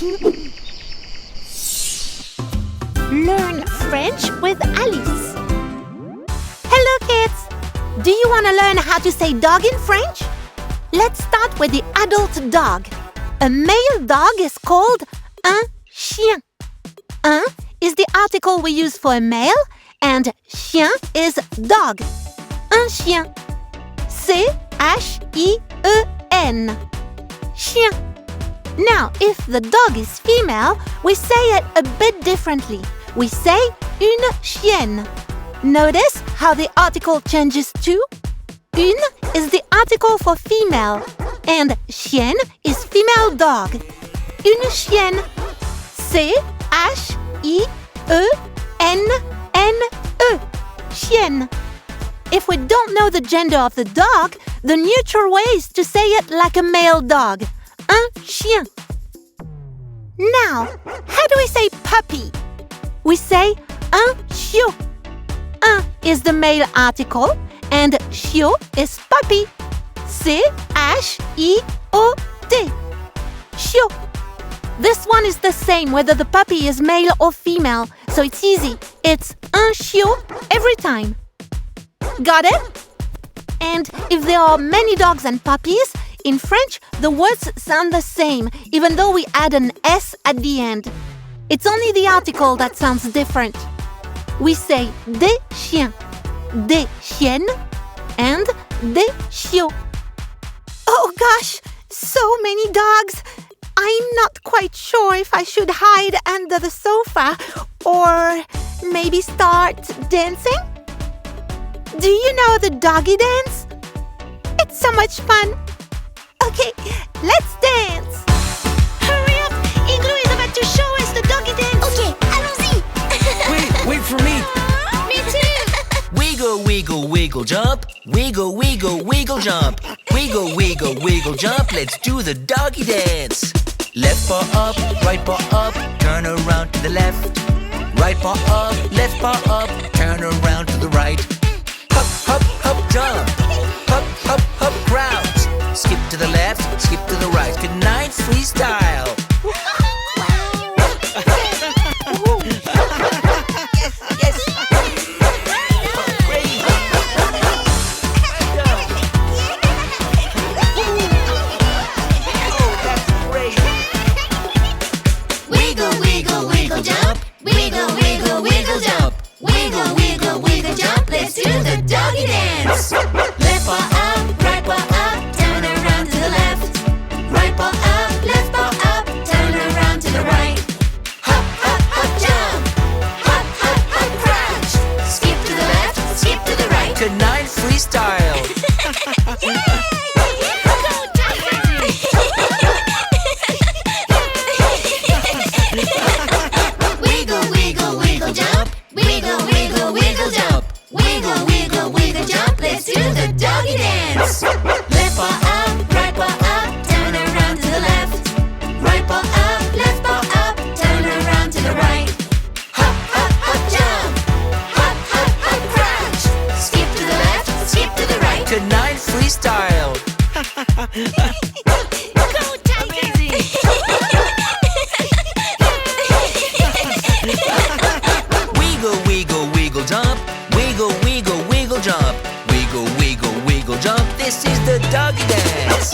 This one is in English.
Learn French with Alice. Hello kids! Do you want to learn how to say dog in French? Let's start with the adult dog. A male dog is called un chien. Un is the article we use for a male and chien is dog. Un chien. C-H-I-E-N. Chien. Now, if the dog is female, we say it a bit differently. We say une chienne. Notice how the article changes too? Une is the article for female, and chienne is female dog. Une chienne. C-H-I-E-N-N-E. Chienne. If we don't know the gender of the dog, the neutral way is to say it like a male dog. Un chien. Now, how do we say puppy? We say un chiot. Un is the male article and chiot is puppy. C-H-I-O-T. Chiot. This one is the same whether the puppy is male or female, so it's easy. It's un chiot every time. Got it? And if there are many dogs and puppies, in French, the words sound the same, even though we add an S at the end. It's only the article that sounds different. We say des chiens, des chiennes, and des chiots. Oh gosh, so many dogs! I'm not quite sure if I should hide under the sofa or maybe start dancing. Do you know the doggy dance? It's so much fun. Okay, let's dance. Hurry up! Igloo is about to show us the doggy dance. Okay, allons-y. Wait for me. Me too. Wiggle, wiggle, wiggle, jump. Wiggle, wiggle, wiggle, jump. Wiggle, wiggle, wiggle, jump. Let's do the doggy dance. Left paw up, right paw up. Turn around to the left. Right paw up, left paw up. Turn around to the right. Hop, hop, hop, jump. Hop, hop, hop, crouch. Skip to the left, skip to the right. Good night, freestyle. Yes, yes. Great. Oh, that's great. Wiggle, wiggle, wiggle, jump. Wiggle, wiggle, wiggle, jump. Wiggle, wiggle, wiggle, jump. Let's do the doggy dance. Left paw up, right paw up. Turn around to the left. Right paw up, left paw up. Turn around to the right. Hop, hop, hop, jump. Hop, hop, hop, crouch. Skip to the left, skip to the right. Good night, freestyle. Wiggle, wiggle, wiggle, jump. Wiggle, wiggle, wiggle, jump. Wiggle, wiggle, wiggle, jump. Let's do the doggy dance. Left paw up, right paw up. Turn around to the left. Right paw up, left paw up. Turn around to the right. Hop, hop, hop, jump. Hop, hop, hop, crouch. Skip to the left, skip to the right. Good night, freestyle. Go, tiger! Wiggle, wiggle, wiggle, jump. Wiggle, wiggle, wiggle, jump. Wiggle, wiggle, wiggle, jump. This is the doggy dance.